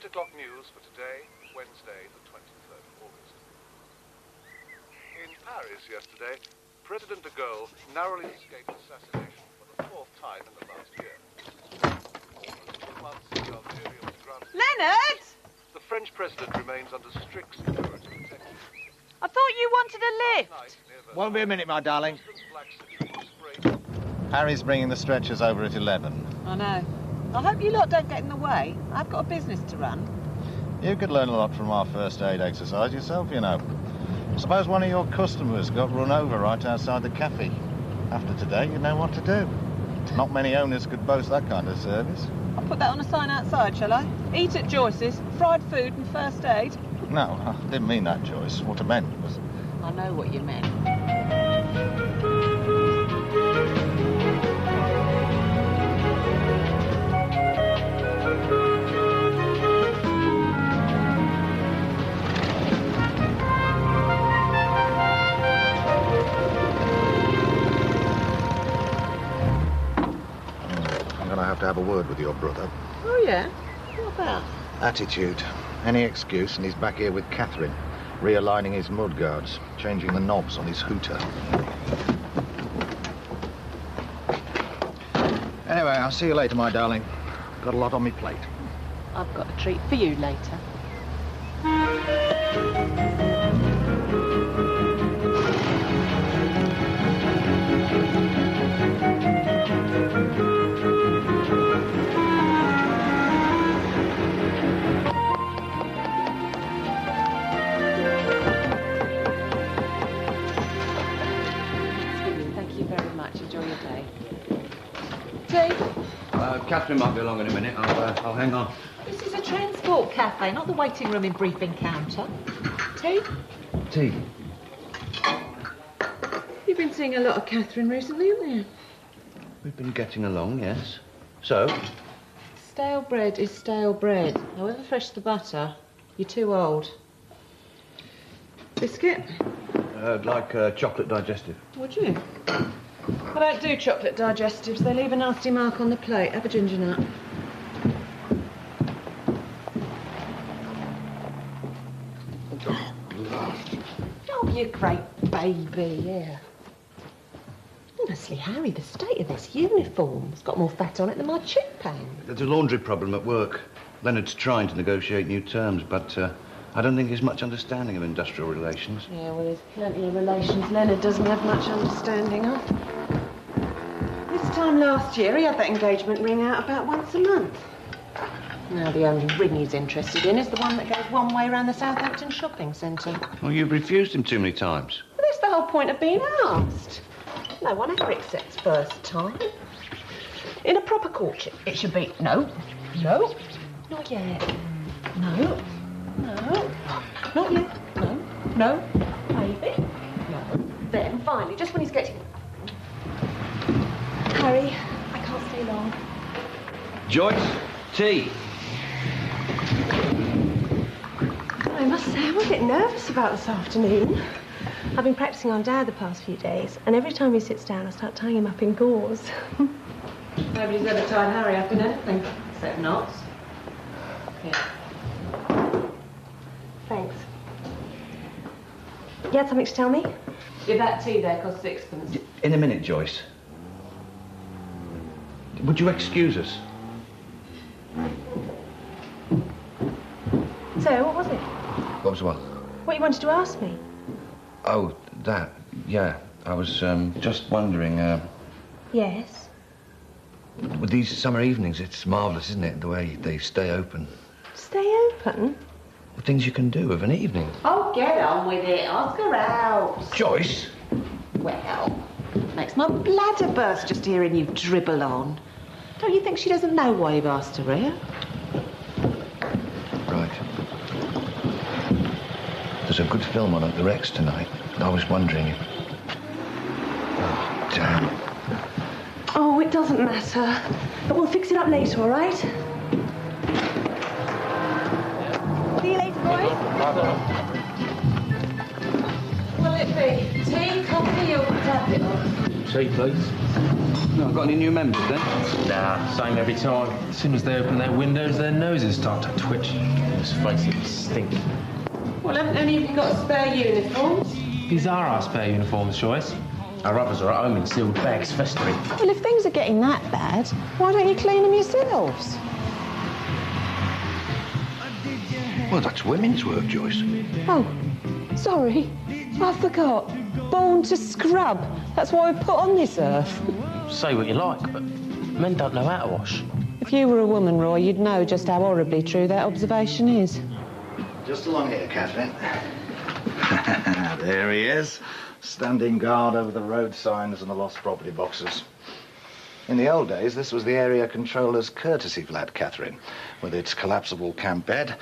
o'clock news for today, Wednesday, the 23rd of August. In Paris yesterday, President de Gaulle narrowly escaped assassination for the 4th time in the last year. Almost 2 months since Algeria was granted... Leonard! The French president remains under strict security protection. I thought you wanted a lift. Won't be a minute, my darling. Harry's bringing the stretchers over at 11. I know. I hope you lot don't get in the way. I've got a business to run. You could learn a lot from our first aid exercise yourself, you know. Suppose one of your customers got run over right outside the cafe. After today, you know what to do. Not many owners could boast that kind of service. I'll put that on a sign outside, shall I? Eat at Joyce's, fried food and first aid. No, I didn't mean that, Joyce. What I meant was... I know what you meant. I'm going to have a word with your brother. Oh, yeah? What about? Attitude. Any excuse, and he's back here with Catherine, realigning his mudguards, changing the knobs on his hooter. Anyway, I'll see you later, my darling. Got a lot on me plate. I've got a treat for you later. Catherine might be along in a minute. I'll hang on. This is a transport cafe, not the waiting room in briefing counter. Tea? Tea. You've been seeing a lot of Catherine recently, haven't you? We've been getting along, yes. So? Stale bread is stale bread. However fresh the butter, you're too old. Biscuit? I'd like chocolate digestive. Would you? I don't do chocolate digestives. They leave a nasty mark on the plate. Have a ginger nut. Oh, you great baby, yeah. Honestly, Harry, the state of this uniform's got more fat on it than my chip pan. There's a laundry problem at work. Leonard's trying to negotiate new terms, but I don't think there's much understanding of industrial relations. Yeah, well, there's plenty of relations Leonard doesn't have much understanding of. This time last year, he had that engagement ring out about once a month. Now, the only ring he's interested in is the one that goes one way around the Southampton shopping centre. Well, you've refused him too many times. Well, that's the whole point of being asked. No one ever accepts first time. In a proper courtship, it should be no, no, not yet, no, no, not yet, no, no, maybe, no. Then, finally, just when he's getting... Harry, I can't stay long. Joyce, tea. I must say, I'm a bit nervous about this afternoon. I've been practicing on Dad the past few days, and every time he sits down, I start tying him up in gauze. Nobody's ever tied Harry up in anything, except knots. Here. Thanks. You had something to tell me? Did that tea there cost sixpence? In a minute, Joyce. Would you excuse us? So, what was it? What was what? What you wanted to ask me? Oh, that. Yeah. I was just wondering, Yes? with these summer evenings, it's marvellous, isn't it, the way they stay open? Stay open? The things you can do of an evening. Oh, get on with it. Ask her out. Joyce! Well, makes my bladder burst just hearing you dribble on. Don't you think she doesn't know why you've asked her here? Right. There's a good film on at the Rex tonight. I was wondering if... Oh, damn. Oh, it doesn't matter. But we'll fix it up later, all right? See you later, boys. Will it be tea, coffee, or tablet? tea, please. No, got any new members then? Nah, same every time. As soon as they open their windows, their noses start to twitch. Let's face it, we stink. Well, haven't any of you got spare uniforms? These are our spare uniforms, Joyce. Our others are at home in sealed bags festering. Well, if things are getting that bad, why don't you clean them yourselves? Well, that's women's work, Joyce. Oh, sorry. I forgot. Born to scrub. That's what we put on this earth. Say what you like, but men don't know how to wash. If you were a woman, Roy, you'd know just how horribly true that observation is. Just along here, Catherine. There he is, standing guard over the road signs and the lost property boxes. In the old days, this was the area controller's courtesy flat, Catherine, with its collapsible camp bed.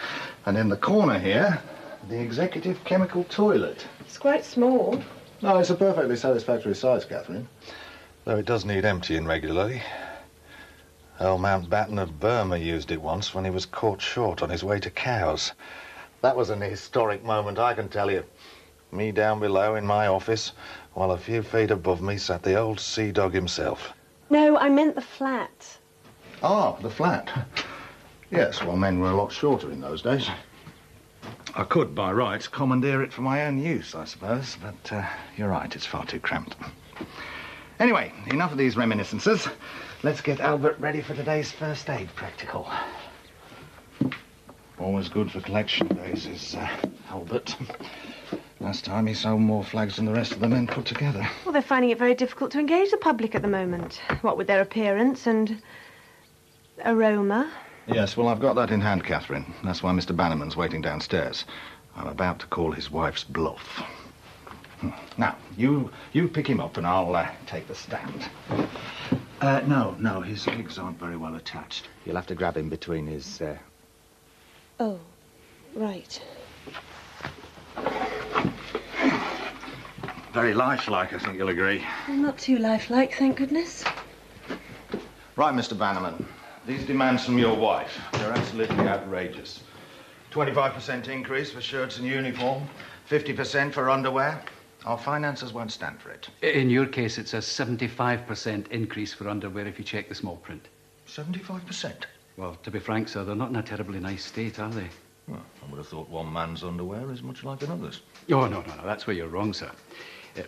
And in the corner here, the executive chemical toilet. It's quite small. No, it's a perfectly satisfactory size, Catherine. Though it does need emptying regularly. Earl Mountbatten of Burma used it once when he was caught short on his way to cows. That was an historic moment, I can tell you. Me down below in my office, while a few feet above me sat the old sea dog himself. No, I meant the flat. Ah, the flat. Yes, well, men were a lot shorter in those days. I could, by rights, commandeer it for my own use, I suppose, but you're right, it's far too cramped. Anyway, enough of these reminiscences. Let's get Albert ready for today's first aid practical. Always good for collection days is Albert. Last time he sold more flags than the rest of the men put together. Well, they're finding it very difficult to engage the public at the moment. What with their appearance and aroma. Yes, well, I've got that in hand, Catherine. That's why Mr. Bannerman's waiting downstairs. I'm about to call his wife's bluff. Now, you pick him up and I'll take the stand. No, his legs aren't very well attached. You'll have to grab him between his... Oh, right. Very lifelike, I think you'll agree. Well, not too lifelike, thank goodness. Right, Mr. Bannerman. These demands from your wife, they're absolutely outrageous. 25% increase for shirts and uniform, 50% for underwear. Our finances won't stand for it. In your case, it's a 75% increase for underwear if you check the small print. 75%? Well, to be frank, sir, they're not in a terribly nice state, are they? Well, I would have thought one man's underwear is much like another's. Oh, no, that's where you're wrong, sir.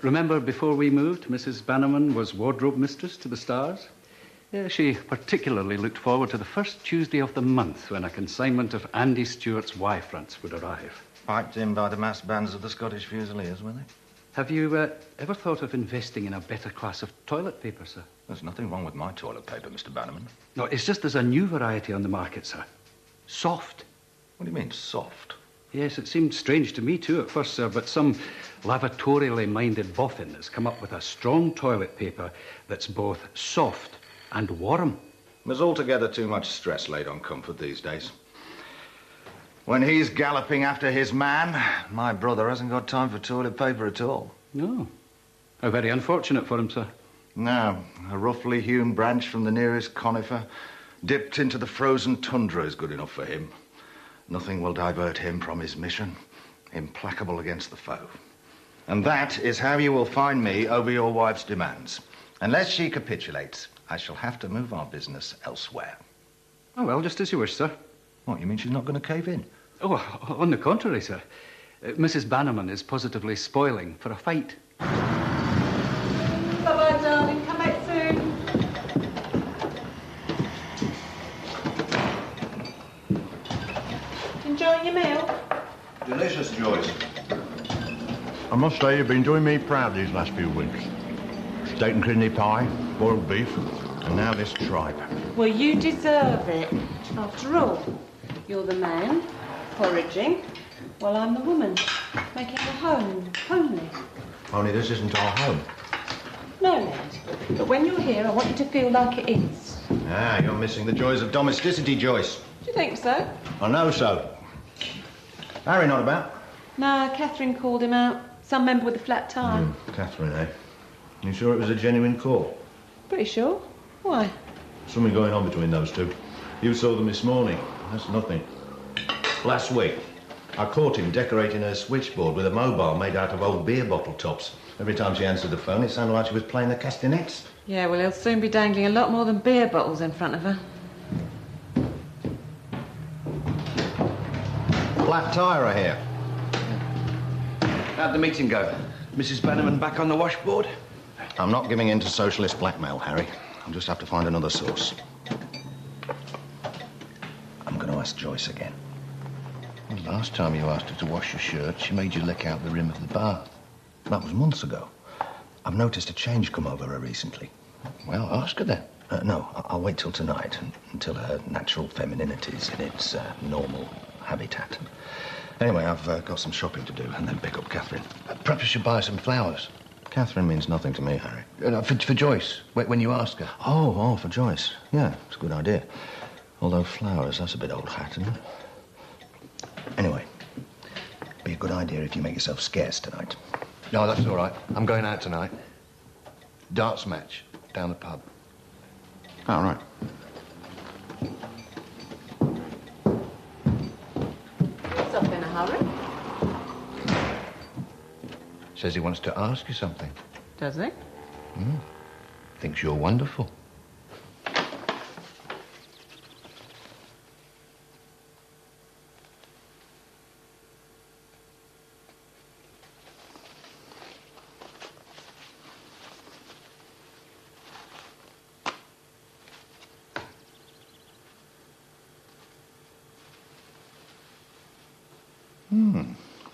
Remember, before we moved, Mrs. Bannerman was wardrobe mistress to the stars? She particularly looked forward to the first Tuesday of the month when a consignment of Andy Stewart's Y-fronts would arrive. Piped in by the massed bands of the Scottish Fusiliers, were they? Have you ever thought of investing in a better class of toilet paper, sir? There's nothing wrong with my toilet paper, Mr. Bannerman. No, it's just there's a new variety on the market, sir. Soft. What do you mean, soft? Yes, it seemed strange to me, too, at first, sir, but some lavatorially-minded boffin has come up with a strong toilet paper that's both soft and warm. There's altogether too much stress laid on comfort these days. When he's galloping after his man, my brother hasn't got time for toilet paper at all. No. How very unfortunate for him, sir. No, a roughly hewn branch from the nearest conifer, dipped into the frozen tundra is good enough for him. Nothing will divert him from his mission, implacable against the foe. And that is how you will find me over your wife's demands. Unless she capitulates, I shall have to move our business elsewhere. Oh, well, just as you wish, sir. What, you mean she's not going to cave in? Oh, on the contrary, sir. Mrs. Bannerman is positively spoiling for a fight. Bye-bye, darling. Come back soon. Enjoying your meal? Delicious, Joyce. I must say you've been doing me proud these last few weeks. Steak and kidney pie, boiled beef, and now this tripe. Well, you deserve it. After all, you're the man, foraging, while I'm the woman, making a home, homely. Only this isn't our home. No, Ned. But when you're here, I want you to feel like it is. Ah, you're missing the joys of domesticity, Joyce. Do you think so? I know so. Harry not about? No, Catherine called him out. Some member with a flat tire. Catherine, eh? You sure it was a genuine call? Pretty sure. Why? Something going on between those two. You saw them this morning. That's nothing. Last week. I caught him decorating her switchboard with a mobile made out of old beer bottle tops. Every time she answered the phone, it sounded like she was playing the castanets. Yeah, well, he'll soon be dangling a lot more than beer bottles in front of her. Flat tyre here. How'd the meeting go? Mrs. Bannerman back on the washboard? I'm not giving in to socialist blackmail, Harry. I'll just have to find another source. I'm going to ask Joyce again. Well, last time you asked her to wash your shirt, she made you lick out the rim of the bath. That was months ago. I've noticed a change come over her recently. Well, ask her then. No, I'll wait till tonight, until her natural femininity is in its normal habitat. Anyway, I've got some shopping to do and then pick up Catherine. Perhaps you should buy some flowers. Catherine means nothing to me, Harry. For Joyce, when you ask her. Oh, for Joyce. Yeah, it's a good idea. Although flowers, that's a bit old hat, isn't it? Anyway, be a good idea if you make yourself scarce tonight. No, that's all right. I'm going out tonight. Darts match down the pub. All right. He's off in a hurry. Says he wants to ask you something. Does he? Thinks you're wonderful.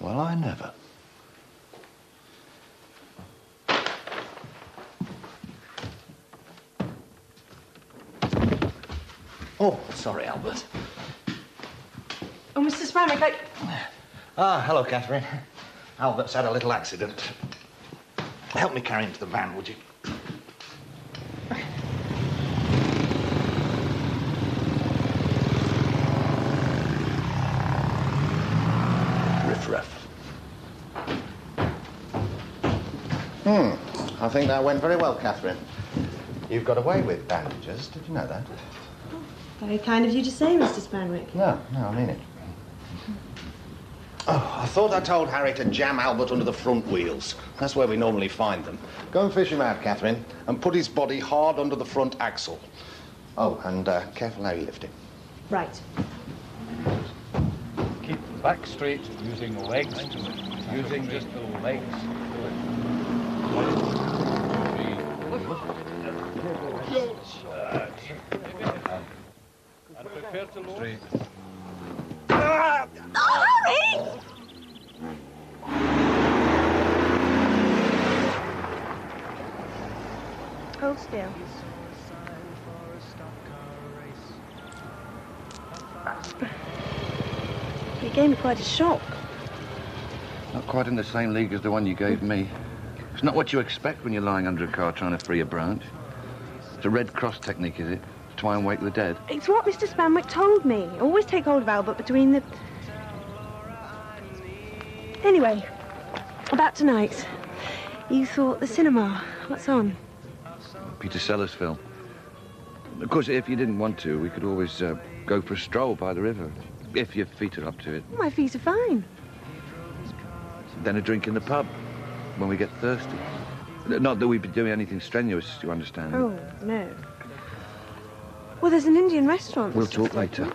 Well, I never. Oh, sorry, Albert. Oh, Mr. Spanwick, Ah, hello, Catherine. Albert's had a little accident. Help me carry him to the van, would you? Riff-raff. I think that went very well, Catherine. You've got away with bandages. Did you know that? very kind of you to say, Mr. Spanwick. No, I mean it. Oh, I thought I told Harry to jam Albert under the front wheels. That's where we normally find them. Go and fish him out, Catherine, and put his body hard under the front axle. Oh, and careful how you lift him. Right. Keep the back straight, using legs to it. Using just the legs to it. 1, 2, 3. And prepare to load. Straight. Hold still. You gave me quite a shock. Not quite in the same league as the one you gave me. It's not what you expect when you're lying under a car trying to free a branch. It's a Red Cross technique, is it? To try and wake the dead? It's what Mr. Spanwick told me. Always take hold of Albert between the... Anyway, about tonight. You thought the cinema. What's on? Peter Sellers film. Of course, if you didn't want to, we could always go for a stroll by the river. If your feet are up to it. My feet are fine. Then a drink in the pub when we get thirsty. Not that we'd be doing anything strenuous, you understand? Oh, no. Well, there's an Indian restaurant. We'll talk later.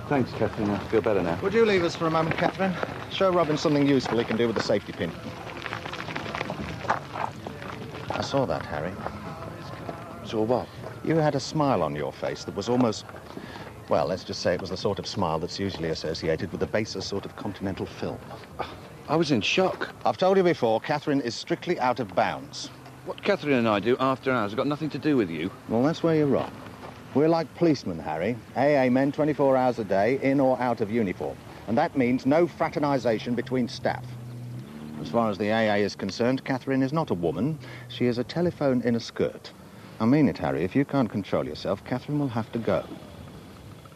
Thanks, Catherine. I feel better now. Would you leave us for a moment, Catherine? Show Robin something useful he can do with the safety pin. I saw that, Harry. Saw what? You had a smile on your face that was almost... Well, let's just say it was the sort of smile that's usually associated with the baser sort of continental film. I was in shock. I've told you before, Catherine is strictly out of bounds. What Catherine and I do after hours has got nothing to do with you. Well, that's where you're wrong. We're like policemen, Harry. AA men 24 hours a day, in or out of uniform. And that means no fraternisation between staff. As far as the AA is concerned, Catherine is not a woman. She is a telephone in a skirt. I mean it, Harry. If you can't control yourself, Catherine will have to go.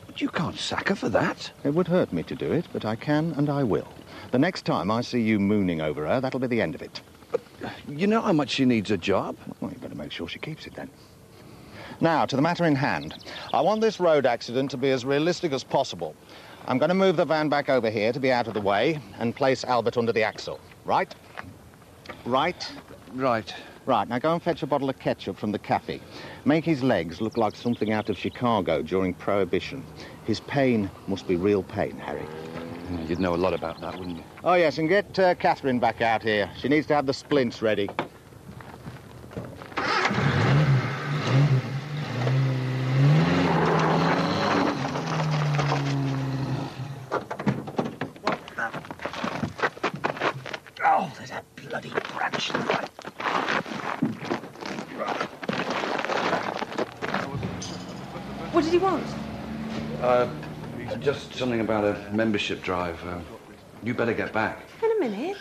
But you can't sack her for that. It would hurt me to do it, but I can and I will. The next time I see you mooning over her, that'll be the end of it. But you know how much she needs a job? Well, you better make sure she keeps it then. Now, to the matter in hand. I want this road accident to be as realistic as possible. I'm going to move the van back over here to be out of the way and place Albert under the axle. Right? Right? Right. Right, now go and fetch a bottle of ketchup from the cafe. Make his legs look like something out of Chicago during Prohibition. His pain must be real pain, Harry. You'd know a lot about that, wouldn't you? Oh, yes, and get Catherine back out here. She needs to have the splints ready. Oh, there's that bloody branch. What did he want? Just something about a membership drive. You better get back. In a minute.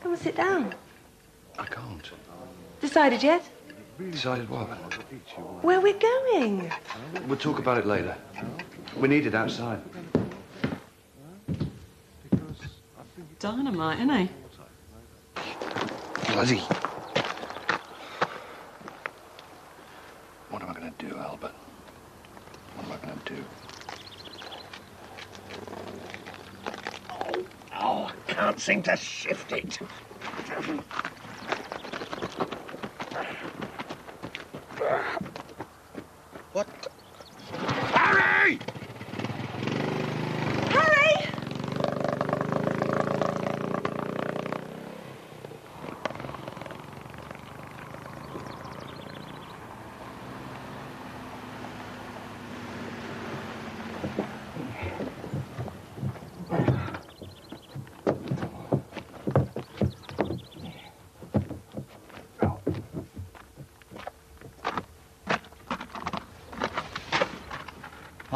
Come and sit down. I can't. Decided yet? Decided what? Where we're going. We'll talk about it later. We need it outside. Dynamite, isn't he? Bloody. What am I going to do, Albert? What am I going to do? Oh, I can't seem to shift it. What? Harry! Harry!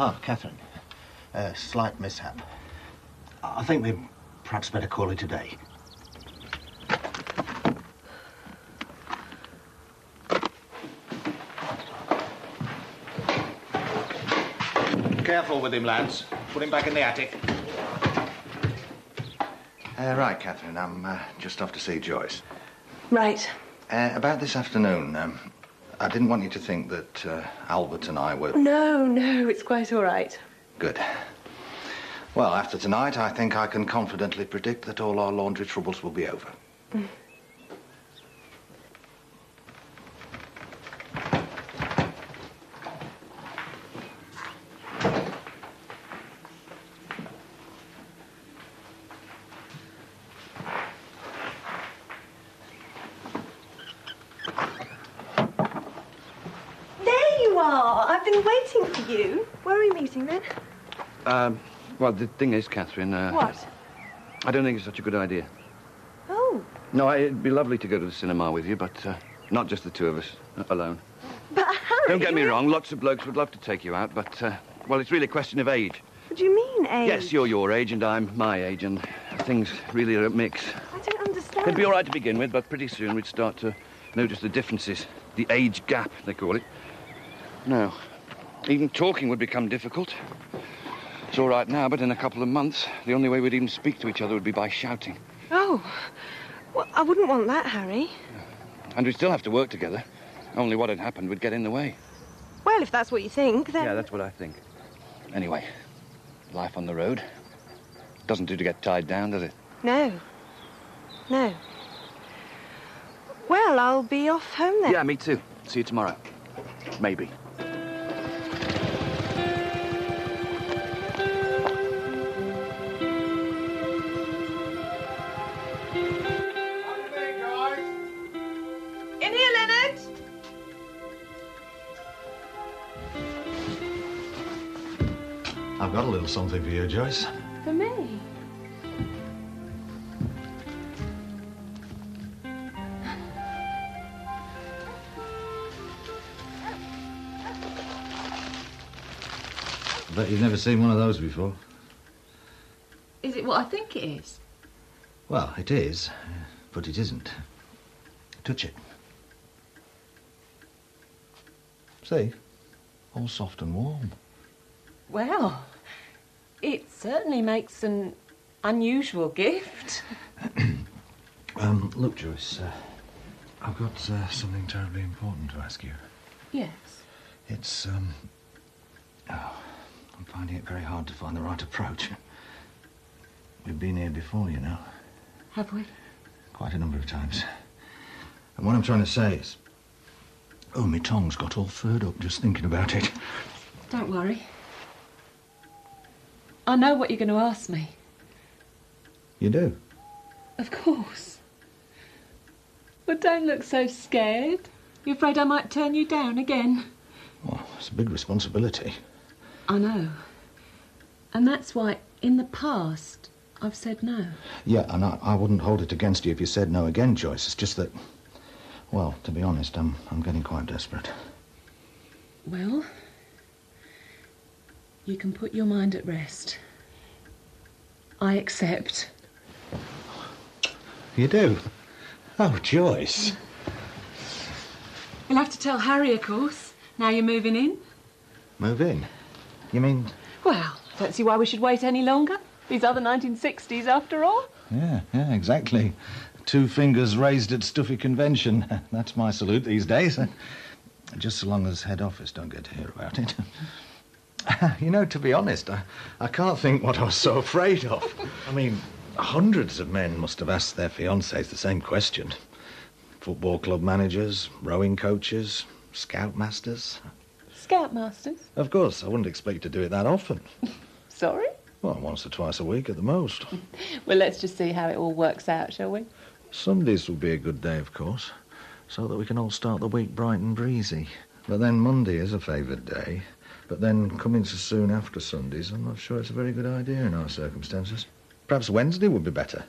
Ah, Catherine. Slight mishap. I think we perhaps better call it a day. Careful with him, lads. Put him back in the attic. Right, Catherine, I'm just off to see Joyce. Right. About this afternoon, I didn't want you to think that Albert and I were... No, it's quite all right. Good. Well, after tonight, I think I can confidently predict that all our laundry troubles will be over. Mm. I've been waiting for you. Where are we meeting then? Well, the thing is, Catherine... What? I don't think it's such a good idea. Oh. No, it'd be lovely to go to the cinema with you, but not just the two of us, alone. But Harry... Don't get me wrong, lots of blokes would love to take you out, but, well, it's really a question of age. What do you mean, age? Yes, you're your age and I'm my age, and things really are a mix. I don't understand. It'd be all right to begin with, but pretty soon we'd start to notice the differences. The age gap, they call it. No. Even talking would become difficult. It's all right now, but in a couple of months, the only way we'd even speak to each other would be by shouting. Oh. Well, I wouldn't want that, Harry. And we'd still have to work together. Only what had happened would get in the way. Well, if that's what you think, then... Yeah, that's what I think. Anyway, life on the road. Doesn't do to get tied down, does it? No. No. Well, I'll be off home then. Yeah, me too. See you tomorrow. Maybe. In here, Leonard! I've got a little something for you, Joyce. For me? I bet you've never seen one of those before. Is it what I think it is? Well, it is, but it isn't. Touch it. See? All soft and warm. Well, it certainly makes an unusual gift. Look, Joyce, I've got something terribly important to ask you. Yes. It's, I'm finding it very hard to find the right approach. We've been here before, you know. Have we? Quite a number of times. And what I'm trying to say is... Oh, my tongue's got all furred up just thinking about it. Don't worry. I know what you're going to ask me. You do? Of course. But don't look so scared. You afraid I might turn you down again? Well, it's a big responsibility. I know. And that's why, in the past, I've said no. Yeah, and I wouldn't hold it against you if you said no again, Joyce. It's just that, well, to be honest, I'm getting quite desperate. Well, you can put your mind at rest. I accept. You do? Oh, Joyce. You'll have to tell Harry, of course, now you're moving in. Move in? You mean... Well, don't see why we should wait any longer. These are the 1960s, after all. Yeah, exactly. 2 fingers raised at stuffy convention. That's my salute these days. Just so long as head office don't get to hear about it. You know, to be honest, I can't think what I was so afraid of. I mean, hundreds of men must have asked their fiancés the same question. Football club managers, rowing coaches, scoutmasters. Scoutmasters? Of course, I wouldn't expect you to do it that often. Sorry? Well, once or twice a week at the most. Well, let's just see how it all works out, shall we? Sundays will be a good day, of course, so that we can all start the week bright and breezy. But then Monday is a favoured day. But then coming so soon after Sundays, I'm not sure it's a very good idea in our circumstances. Perhaps Wednesday would be better.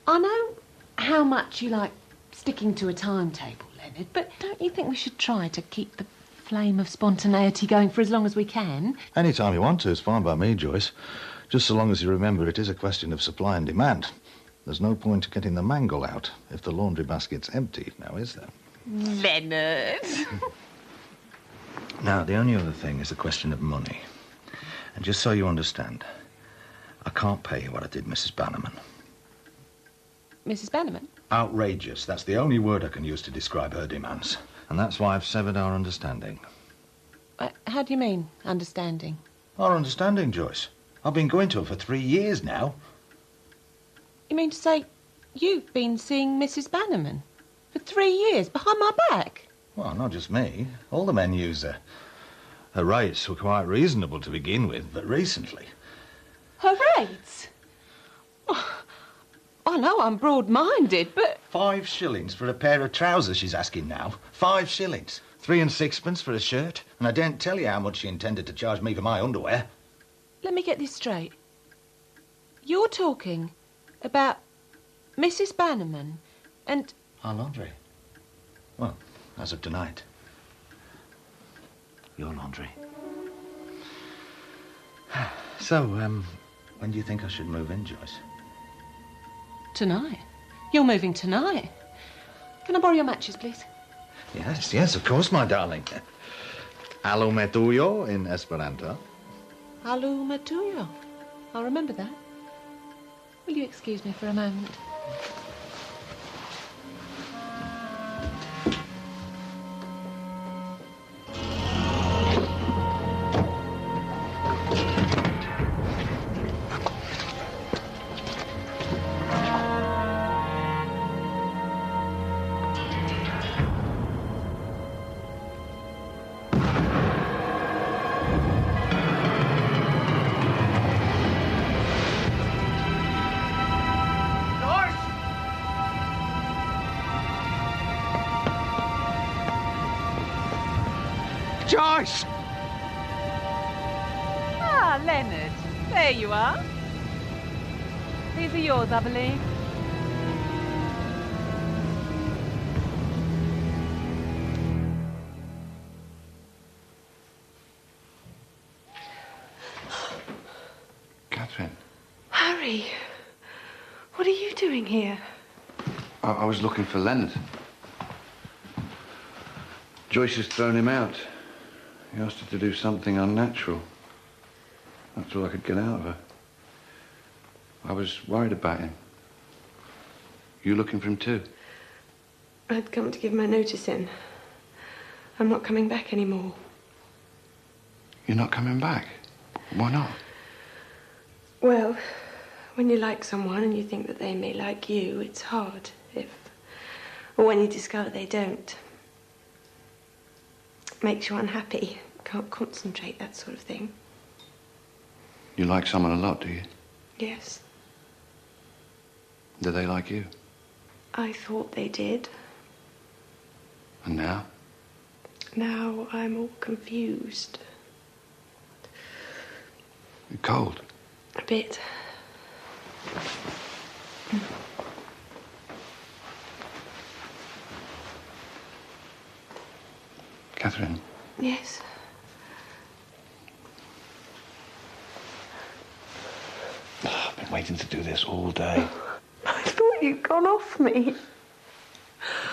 I know how much you like sticking to a timetable, Leonard, but don't you think we should try to keep the flame of spontaneity going for as long as we can? Any time you want to is fine by me, Joyce. Just so long as you remember it is a question of supply and demand. There's no point getting the mangle out if the laundry basket's empty, now is there? Leonard! Now, the only other thing is a question of money. And just so you understand, I can't pay you what I did Mrs. Bannerman. Mrs. Bannerman? Outrageous. That's the only word I can use to describe her demands. And that's why I've severed our understanding. How do you mean, understanding? Our understanding, Joyce. I've been going to her for 3 years now. You mean to say you've been seeing Mrs. Bannerman for 3 years behind my back? Well, not just me. All the men use her. Her rates were quite reasonable to begin with, but recently... Her rates? Oh, I know I'm broad-minded, but... 5 shillings for a pair of trousers she's asking now. 5 shillings. 3 and 6pence for a shirt. And I daren't tell you how much she intended to charge me for my underwear. Let me get this straight. You're talking about Mrs. Bannerman and... Our laundry. Well, as of tonight. Your laundry. So, when do you think I should move in, Joyce? Tonight? You're moving tonight? Can I borrow your matches, please? Yes, of course, my darling. Alo me tuyo in Esperanto. Alo me tuyo. I'll remember that. Will you excuse me for a moment? Joyce! Ah, Leonard. There you are. These are yours, I believe. Catherine. Harry, what are you doing here? I was looking for Leonard. Joyce has thrown him out. He asked her to do something unnatural. That's all I could get out of her. I was worried about him. You looking for him too? I'd come to give my notice in. I'm not coming back anymore. You're not coming back? Why not? Well, when you like someone and you think that they may like you, it's hard. Or when you discover they don't. It makes you unhappy. Can't concentrate, that sort of thing. You like someone a lot, do you? Yes. Do they like you? I thought they did. And now? Now I'm all confused. You're cold. A bit. Catherine? Yes? Oh, I've been waiting to do this all day. I thought you'd gone off me.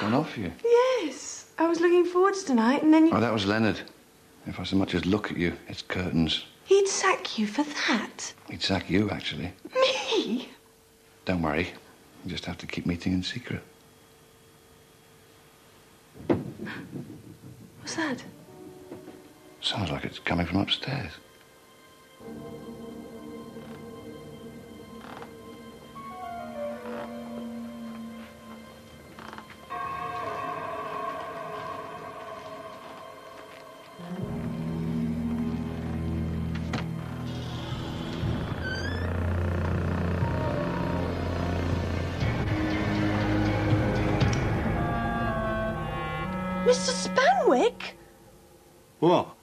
Gone off you? Yes. I was looking forward to tonight and then you... Oh, that was Leonard. If I so much as look at you, it's curtains. He'd sack you for that. He'd sack you, actually. Me? Don't worry. You just have to keep meeting in secret. What's that? Sounds like it's coming from upstairs. Mr. Spanwick? What?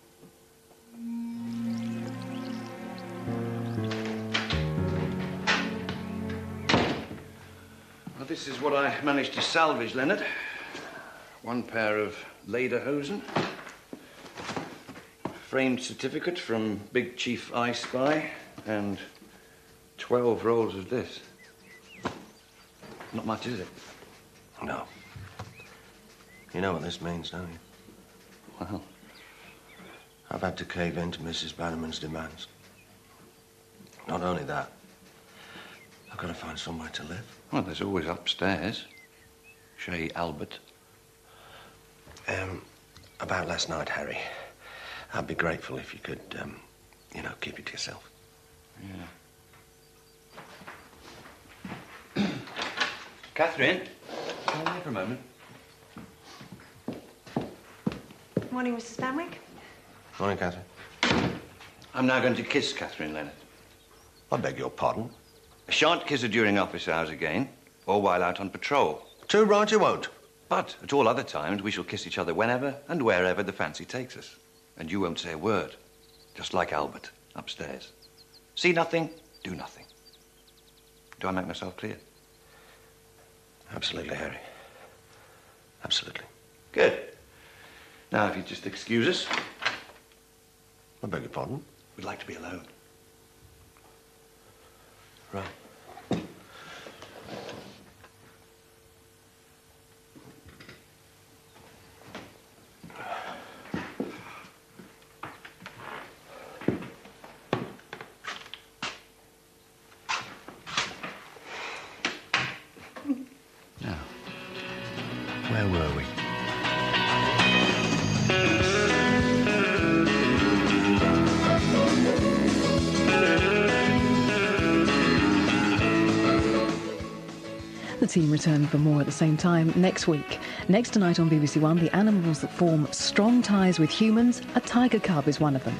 Well, this is what I managed to salvage, Leonard. One pair of lederhosen, framed certificate from Big Chief I Spy, and 12 rolls of this. Not much, is it? No. You know what this means, don't you? Well, I've had to cave in to Mrs. Bannerman's demands. Not only that, I've got to find somewhere to live. well, there's always upstairs. Chez Albert. About last night, Harry, I'd be grateful if you could, keep it to yourself. Yeah. Catherine, come here for a moment. Morning, Mr. Spanwick. Morning, Catherine. I'm now going to kiss Catherine, Leonard. I beg your pardon? I shan't kiss her during office hours again, or while out on patrol. Too right you won't. But at all other times, we shall kiss each other whenever and wherever the fancy takes us. And you won't say a word, just like Albert, upstairs. See nothing, do nothing. Do I make myself clear? Absolutely, Harry. Absolutely. Good. Now, if you'd just excuse us. I beg your pardon? We'd like to be alone. Right. Now, Where were we? The team return for more at the same time next week. Next tonight on BBC One, the animals that form strong ties with humans. A tiger cub is one of them.